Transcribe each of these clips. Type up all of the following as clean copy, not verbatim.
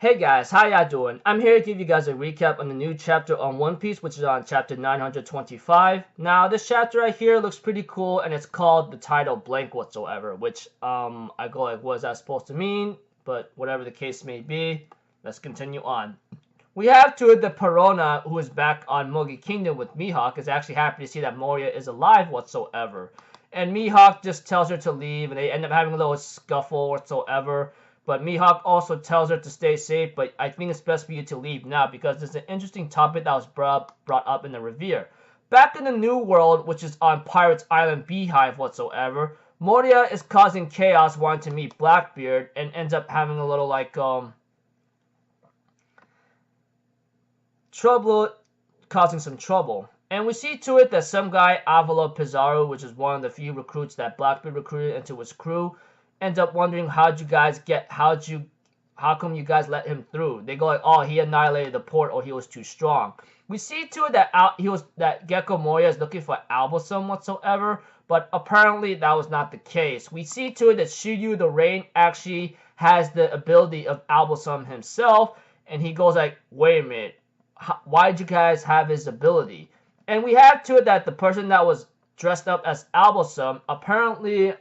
Hey guys, how y'all doing? I'm here to give you guys a recap on the new chapter on One Piece, which is on chapter 925. Now, this chapter right here looks pretty cool, and it's called the title blank whatsoever, which, I go like, what is that supposed to mean? But whatever the case may be, let's continue on. We have to the Perona, who is back on Mogi Kingdom with Mihawk, is actually happy to see that Moria is alive whatsoever. And Mihawk just tells her to leave, and they end up having a little scuffle whatsoever. But Mihawk also tells her to stay safe, but I think it's best for you to leave now because there's an interesting topic that was brought up in the Revere. Back in the New World, which is on Pirates Island Beehive whatsoever, Moria is causing chaos wanting to meet Blackbeard and ends up having a little trouble, causing some trouble. And we see to it that some guy, Avila Pizarro, which is one of the few recruits that Blackbeard recruited into his crew, ends up wondering how come you guys let him through? They go like, oh, he annihilated the port or he was too strong. We see to it that Gecko Moria is looking for Albusum whatsoever, but apparently that was not the case. We see to it that Shiryu the Rain actually has the ability of Albusum himself, and he goes like, wait a minute, why did you guys have his ability? And we have to it that the person that was dressed up as Albusum apparently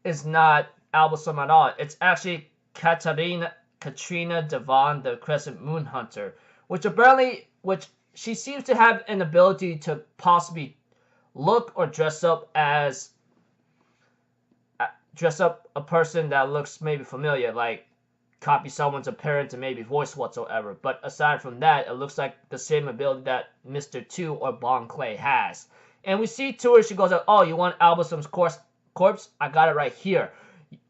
is not Albusum at all. It's actually Katrina Devon, the Crescent Moon Hunter, which she seems to have an ability to possibly look or dress up a person that looks maybe familiar, like copy someone's appearance and maybe voice whatsoever. But aside from that, it looks like the same ability that Mr. 2 or Bon Clay has. And we see to her, she goes like, oh, you want Albusum's corpse? I got it right here.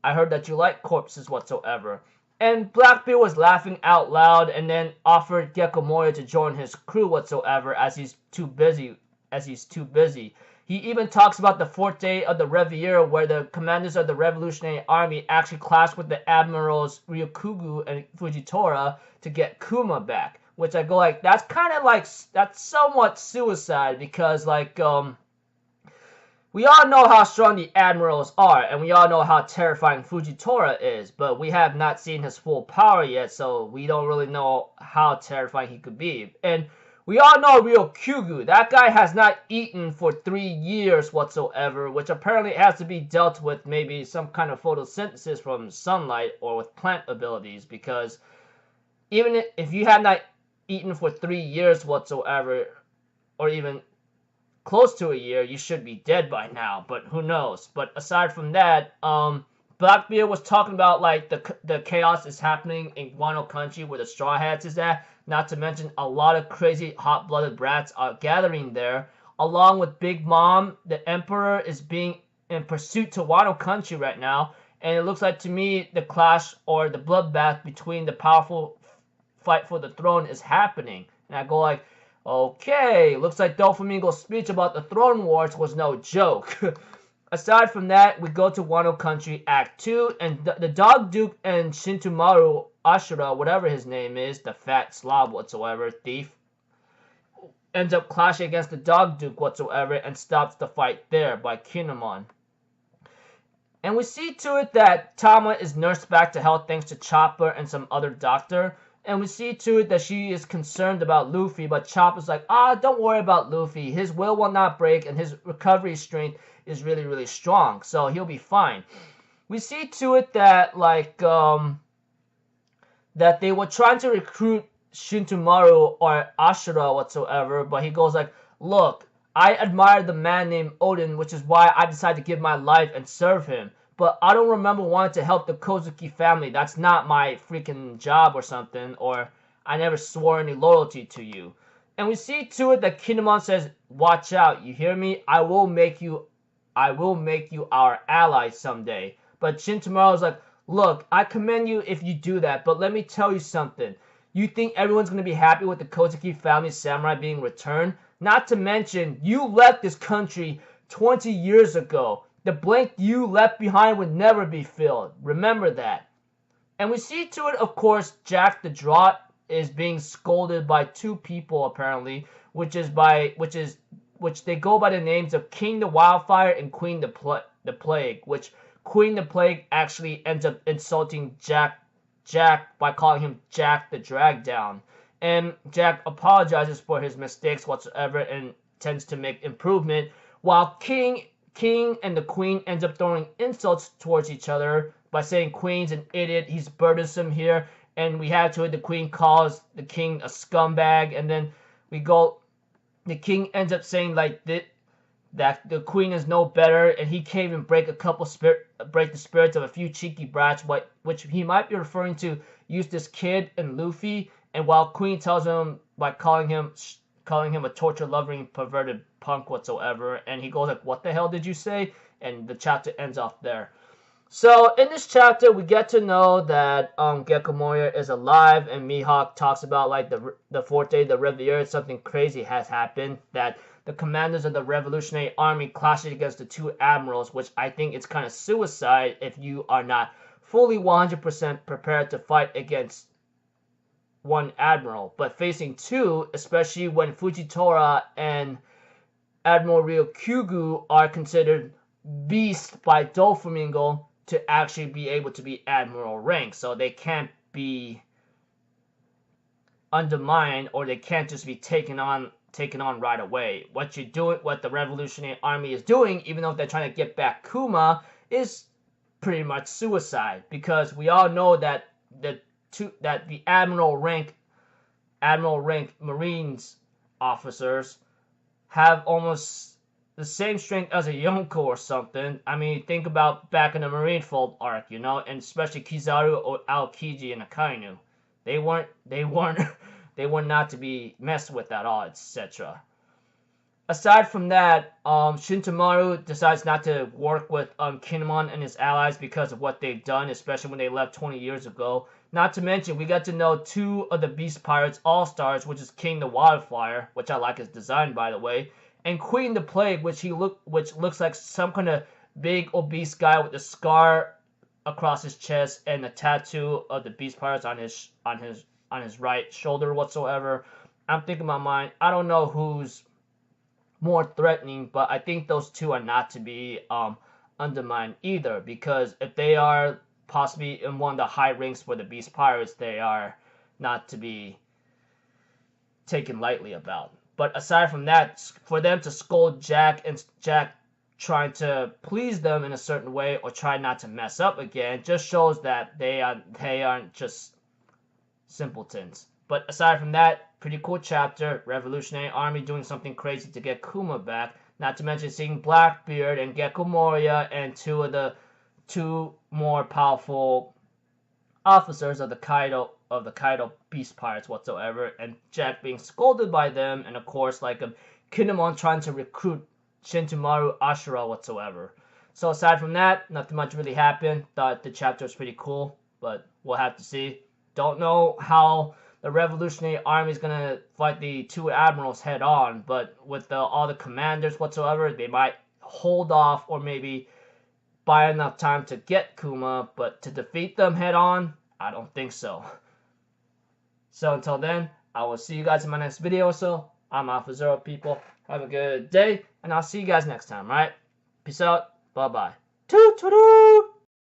I heard that you like corpses whatsoever. And Blackbeard was laughing out loud and then offered Gecko Moria to join his crew whatsoever as he's too busy. He even talks about the fourth day of the Revier where the commanders of the Revolutionary Army actually clashed with the admirals Ryokugu and Fujitora to get Kuma back. Which I go like, that's somewhat suicide because we all know how strong the admirals are, and we all know how terrifying Fujitora is, but we have not seen his full power yet, so we don't really know how terrifying he could be. And we all know Ryokugu. That guy has not eaten for 3 years whatsoever, which apparently has to be dealt with maybe some kind of photosynthesis from sunlight or with plant abilities, because even if you have not eaten for 3 years whatsoever, or even close to a year, you should be dead by now, but who knows. But aside from that, Blackbeard was talking about like the chaos is happening in Guano Country where the Straw Hats is at, not to mention a lot of crazy hot-blooded brats are gathering there, along with Big Mom. The Emperor is being in pursuit to Wano Country right now, and it looks like to me the clash or the bloodbath between the powerful fight for the throne is happening. And I go like, okay, looks like Doflamingo's speech about the Throne Wars was no joke. Aside from that, we go to Wano Country Act 2, and the Dog Duke and Shintomaru Ashura, whatever his name is, the fat slob whatsoever, thief, ends up clashing against the Dog Duke whatsoever and stops the fight there by Kinemon. And we see to it that Tama is nursed back to health thanks to Chopper and some other doctor. And we see to it that she is concerned about Luffy, but Chopper's like, don't worry about Luffy. His will not break, and his recovery strength is really, really strong, so he'll be fine. We see to it that, that they were trying to recruit Shintomaru or Ashura whatsoever, but he goes like, look, I admire the man named Odin, which is why I decided to give my life and serve him. But I don't remember wanting to help the Kozuki family. That's not my freaking job or something. Or I never swore any loyalty to you. And we see to it that Kinemon says, watch out, you hear me? I will make you our ally someday. But Shintomaru's like, look, I commend you if you do that, but let me tell you something. You think everyone's going to be happy with the Kozuki family samurai being returned? Not to mention, you left this country 20 years ago. The blank you left behind would never be filled. Remember that. And we see to it, of course, Jack the Draught is being scolded by two people apparently, which they go by the names of King the Wildfire and Queen the Plague, which Queen the Plague actually ends up insulting Jack Jack by calling him Jack the Drag Down. And Jack apologizes for his mistakes whatsoever and tends to make improvement, while King and the Queen ends up throwing insults towards each other by saying Queen's an idiot, he's burdensome here, and we have to it, the Queen calls the King a scumbag, and then the King ends up saying like that the Queen is no better, and he can't even break the spirits of a few cheeky brats, which he might be referring to Eustace Kid and Luffy. And while Queen tells him by calling him a torture-loving, perverted punk whatsoever, and he goes like, "What the hell did you say?" And the chapter ends off there. So in this chapter, we get to know that Gecko Moria is alive, and Mihawk talks about like the Forte de Riviere. Something crazy has happened, that the commanders of the Revolutionary Army clashed against the two admirals, which I think it's kind of suicide if you are not fully 100% prepared to fight against one admiral. But facing two, especially when Fujitora and Admiral Ryukyugu are considered beasts by Doflamingo to actually be able to be admiral rank, so they can't be undermined, or they can't just be taken on right away. What the Revolutionary Army is doing, even though they're trying to get back Kuma, is pretty much suicide, because we all know that the admiral rank Marines officers have almost the same strength as a Yonko or something. I mean, think about back in the Marineford arc, you know, and especially Kizaru or Aokiji and Akainu. They were not to be messed with at all, etc. Aside from that, Shintamaru decides not to work with Kinemon and his allies because of what they've done, especially when they left 20 years ago. Not to mention, we got to know two of the Beast Pirates All-Stars, which is King the Wildfire, which I like his design, by the way, and Queen the Plague, which looks like some kind of big obese guy with a scar across his chest and a tattoo of the Beast Pirates on his right shoulder whatsoever. I'm thinking in my mind, I don't know who's more threatening, but I think those two are not to be undermined either, because if they are possibly in one of the high ranks for the Beast Pirates, they are not to be taken lightly about. But aside from that, for them to scold Jack and Jack trying to please them in a certain way or try not to mess up again, just shows that they aren't just simpletons. But aside from that, pretty cool chapter. Revolutionary Army doing something crazy to get Kuma back. Not to mention seeing Blackbeard and Gecko Moria and two more powerful officers of the Kaido Beast Pirates whatsoever, and Jack being scolded by them, and of course like Kinemon trying to recruit Shintomaru Ashura whatsoever. So aside from that, nothing much really happened. Thought the chapter was pretty cool, but we'll have to see. Don't know how the Revolutionary Army is gonna fight the two admirals head on, but with all the commanders whatsoever, they might hold off or maybe buy enough time to get Kuma, but to defeat them head on, I don't think so. So until then, I will see you guys in my next video or so. I'm Alpha Zero, people. Have a good day, and I'll see you guys next time, right? Peace out. Bye-bye. Toot-toot-toot!